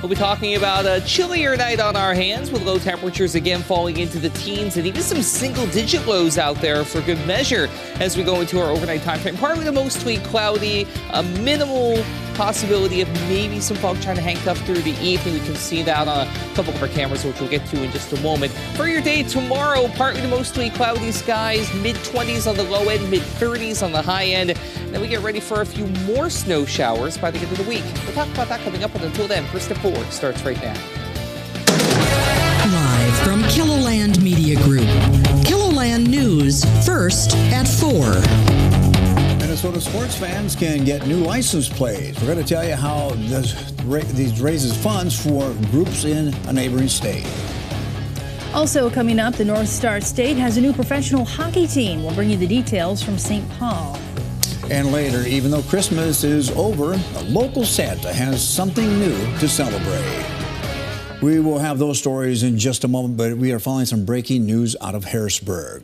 We'll be talking about a chillier night on our hands with low temperatures again falling into the teens and even some single-digit lows out there for good measure as we go into our overnight time frame. Partly to mostly cloudy, a minimal possibility of maybe some fog trying to hang tough through the evening. We can see that on a couple of our cameras, which we'll get to in just a moment. For your day tomorrow, partly to mostly cloudy skies, mid-20s on the low end, mid-30s on the high end. Then we get ready for a few more snow showers by the end of the week. We'll talk about that coming up, but until then, First Step Forward starts right now. Live from KELOLAND Media Group. KELOLAND News, first at 4. Minnesota sports fans can get new license plates. We're going to tell you how these raises funds for groups in a neighboring state. Also coming up, the North Star State has a new professional hockey team. We'll bring you the details from St. Paul. And later, even though Christmas is over, a local Santa has something new to celebrate. We will have those stories in just a moment, but we are following some breaking news out of Harrisburg.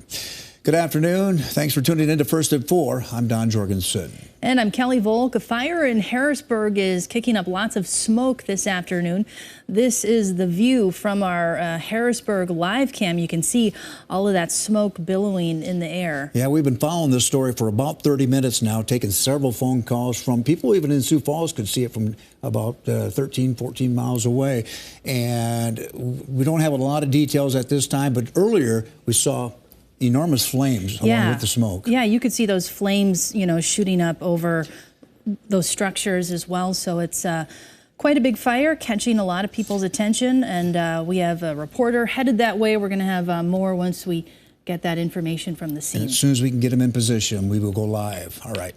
Good afternoon. Thanks for tuning in to First at 4. I'm Don Jorgensen. And I'm Kelly Volk. A fire in Harrisburg is kicking up lots of smoke this afternoon. This is the view from our Harrisburg live cam. You can see all of that smoke billowing in the air. Yeah, we've been following this story for about 30 minutes now, taking several phone calls from people even in Sioux Falls could see it from about 13, 14 miles away. And we don't have a lot of details at this time, but earlier we saw enormous flames along with the smoke. Yeah, you could see those flames, shooting up over those structures as well. So it's quite a big fire, catching a lot of people's attention. And we have a reporter headed that way. We're going to have more once we get that information from the scene. And as soon as we can get them in position, we will go live. All right.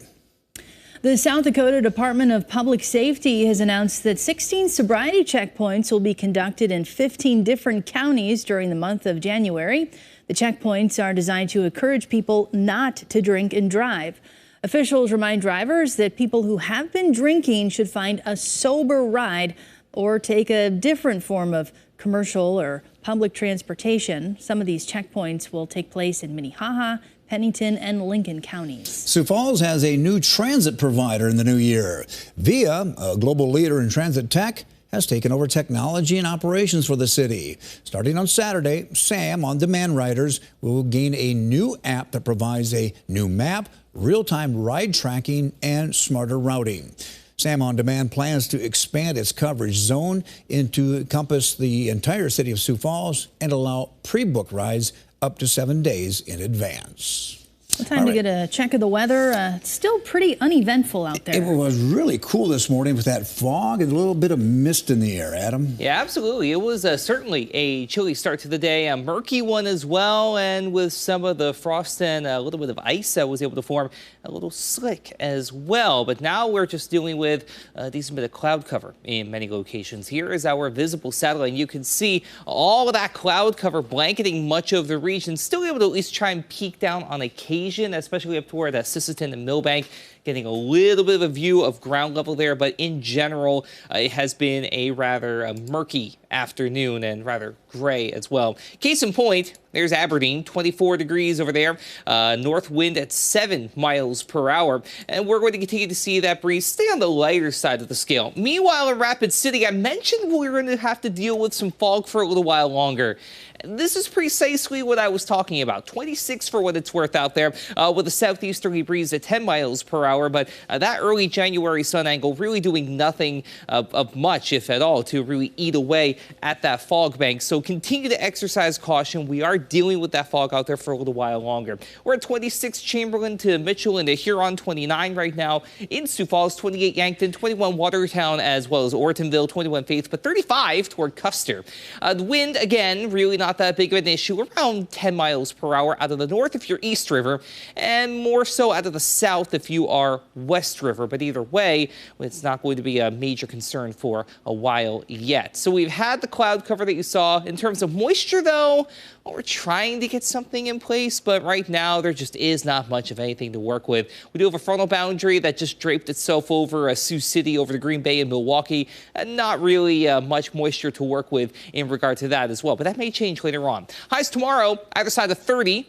The South Dakota Department of Public Safety has announced that 16 sobriety checkpoints will be conducted in 15 different counties during the month of January. The checkpoints are designed to encourage people not to drink and drive. Officials remind drivers that people who have been drinking should find a sober ride or take a different form of commercial or public transportation. Some of these checkpoints will take place in Minnehaha, Pennington, and Lincoln counties. Sioux Falls has a new transit provider in the new year. VIA, a global leader in transit tech, has taken over technology and operations for the city. Starting on Saturday, Sam on-demand riders will gain a new app that provides a new map, real-time ride tracking, and smarter routing. Sam On Demand plans to expand its coverage zone to encompass the entire city of Sioux Falls and allow pre-booked rides up to 7 days in advance. Time to get a check of the weather. It's still pretty uneventful out there. It was really cool this morning with that fog and a little bit of mist in the air, Adam. Yeah, absolutely. It was certainly a chilly start to the day, a murky one as well, and with some of the frost and a little bit of ice that was able to form, a little slick as well. But now we're just dealing with a decent bit of cloud cover in many locations. Here is our visible satellite. You can see all of that cloud cover blanketing much of the region, still able to at least try and peek down on occasion, especially up toward Sisseton and Millbank, getting a little bit of a view of ground level there. But in general, it has been a rather murky afternoon and rather gray as well. Case in point, there's Aberdeen, 24 degrees over there, north wind at 7 miles per hour. And we're going to continue to see that breeze stay on the lighter side of the scale. Meanwhile, in Rapid City, I mentioned we're going to have to deal with some fog for a little while longer. This is precisely what I was talking about. 26 for what it's worth out there with a southeasterly breeze at 10 miles per hour. But that early January sun angle really doing nothing of much, if at all, to really eat away at that fog bank. So continue to exercise caution. We are dealing with that fog out there for a little while longer. We're at 26 Chamberlain to Mitchell and to Huron, 29 right now. In Sioux Falls, 28 Yankton, 21 Watertown, as well as Ortonville, 21 Faith, but 35 toward Custer. The wind, again, really not that big of an issue, around 10 miles per hour out of the north if you're East River, and more so out of the south if you are West River. But either way, it's not going to be a major concern for a while yet. So we've had the cloud cover that you saw. In terms of moisture, though, well, we're trying to get something in place, but right now there just is not much of anything to work with. We do have a frontal boundary that just draped itself over Sioux City, over the Green Bay and Milwaukee, and not really much moisture to work with in regard to that as well. But that may change later on. Highs tomorrow, either side of 30.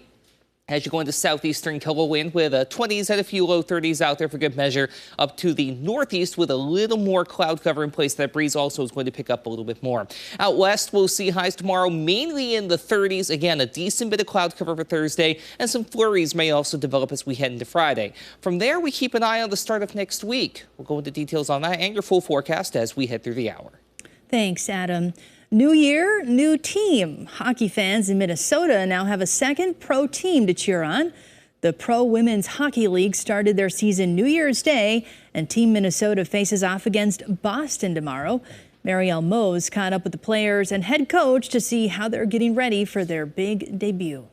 As you go into southeastern KELOLAND with 20s and a few low 30s out there for good measure, up to the northeast with a little more cloud cover in place. That breeze also is going to pick up a little bit more. Out west, we'll see highs tomorrow mainly in the 30s. Again, a decent bit of cloud cover for Thursday, and some flurries may also develop as we head into Friday. From there, we keep an eye on the start of next week. We'll go into details on that and your full forecast as we head through the hour. Thanks, Adam. New year, new team. Hockey fans in Minnesota now have a second pro team to cheer on. The Pro Women's Hockey League started their season New Year's Day, and Team Minnesota faces off against Boston tomorrow. Marielle Mose caught up with the players and head coach to see how they're getting ready for their big debut.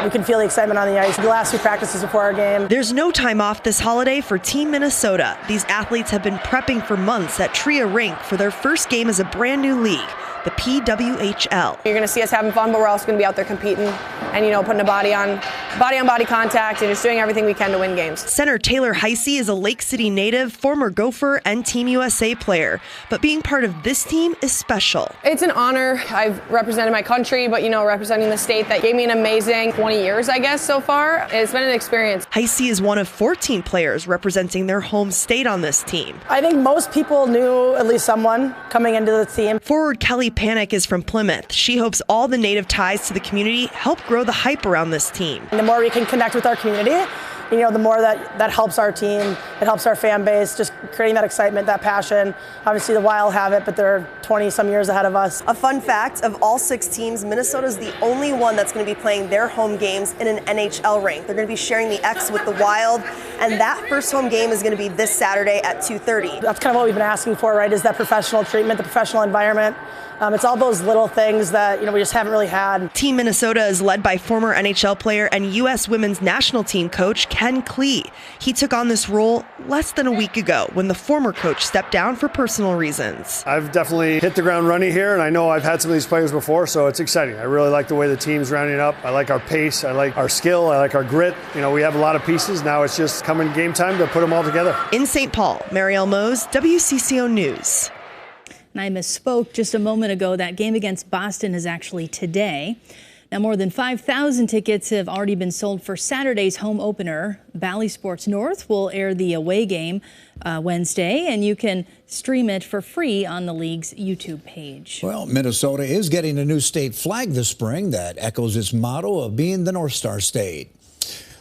We can feel the excitement on the ice. The last few practices before our game. There's no time off this holiday for Team Minnesota. These athletes have been prepping for months at Tria Rink for their first game as a brand new league, the PWHL. You're going to see us having fun, but we're also going to be out there competing and, putting a body on body contact and just doing everything we can to win games. Center Taylor Heisey is a Lake City native, former Gopher and Team USA player, but being part of this team is special. It's an honor. I've represented my country, but, representing the state that gave me an amazing 20 years, I guess, so far. It's been an experience. Heisey is one of 14 players representing their home state on this team. I think most people knew at least someone coming into the team. Forward Kelly Panic is from Plymouth. She hopes all the native ties to the community help grow the hype around this team. The more we can connect with our community, the more that helps our team, it helps our fan base, just creating that excitement, that passion. Obviously the Wild have it, but they're 20-some years ahead of us. A fun fact, of all 6 teams, Minnesota's the only one that's going to be playing their home games in an NHL rink. They're going to be sharing the X with the Wild, and that first home game is going to be this Saturday at 2:30. That's kind of what we've been asking for, right, is that professional treatment, the professional environment. It's all those little things that, we just haven't really had. Team Minnesota is led by former NHL player and U.S. women's national team coach Ken Klee. He took on this role less than a week ago when the former coach stepped down for personal reasons. I've definitely hit the ground running here, and I know I've had some of these players before, so it's exciting. I really like the way the team's rounding up. I like our pace. I like our skill. I like our grit. We have a lot of pieces. Now it's just coming game time to put them all together. In St. Paul, Marielle Mose, WCCO News. And I misspoke just a moment ago. That game against Boston is actually today. Now, more than 5,000 tickets have already been sold for Saturday's home opener. Bally Sports North will air the away game Wednesday, and you can stream it for free on the league's YouTube page. Well, Minnesota is getting a new state flag this spring that echoes its motto of being the North Star State.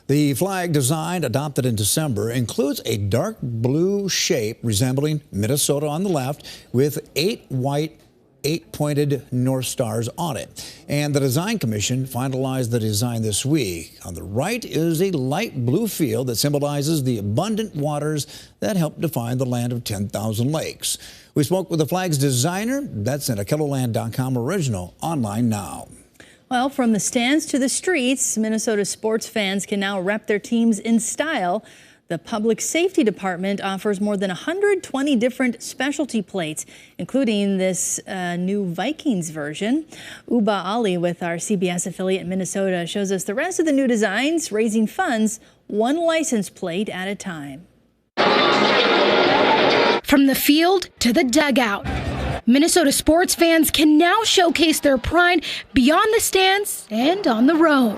The flag, designed, adopted in December, includes a dark blue shape resembling Minnesota on the left with 8 white, 8-pointed North Stars on it. And the Design Commission finalized the design this week. On the right is a light blue field that symbolizes the abundant waters that help define the land of 10,000 lakes. We spoke with the flag's designer. That's in a KELOLAND.com original, online now. Well, from the stands to the streets, Minnesota sports fans can now rep their teams in style. The Public Safety Department offers more than 120 different specialty plates, including this new Vikings version. Uba Ali with our CBS affiliate in Minnesota shows us the rest of the new designs, raising funds one license plate at a time. From the field to the dugout, Minnesota sports fans can now showcase their pride beyond the stands and on the road.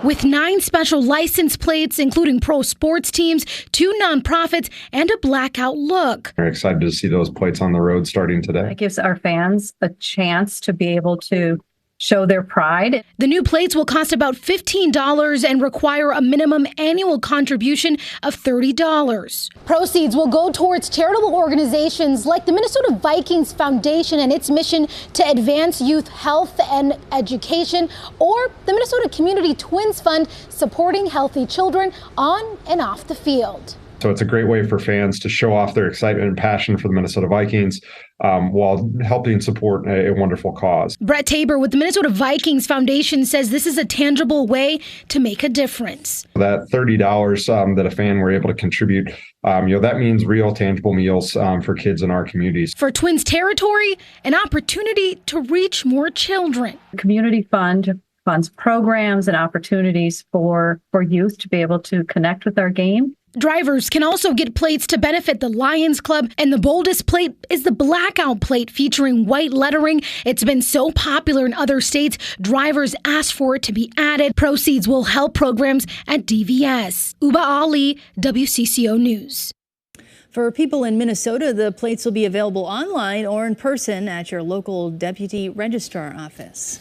With 9 special license plates, including pro sports teams, 2 nonprofits, and a blackout look. We're excited to see those plates on the road starting today. It gives our fans a chance to be able to show their pride. The new plates will cost about $15 and require a minimum annual contribution of $30. Proceeds will go towards charitable organizations like the Minnesota Vikings Foundation and its mission to advance youth health and education, or the Minnesota Community Twins Fund supporting healthy children on and off the field. So it's a great way for fans to show off their excitement and passion for the Minnesota Vikings while helping support a wonderful cause. Brett Tabor with the Minnesota Vikings Foundation says this is a tangible way to make a difference. That $30 that a fan were able to contribute, that means real tangible meals for kids in our communities. For Twins territory, an opportunity to reach more children. The Community Fund funds programs and opportunities for youth to be able to connect with our game. Drivers can also get plates to benefit the Lions Club, and the boldest plate is the blackout plate featuring white lettering. It's been so popular in other states, drivers asked for it to be added. Proceeds will help programs at DVS. Uba Ali, WCCO News. For people in Minnesota, the plates will be available online or in person at your local deputy registrar office.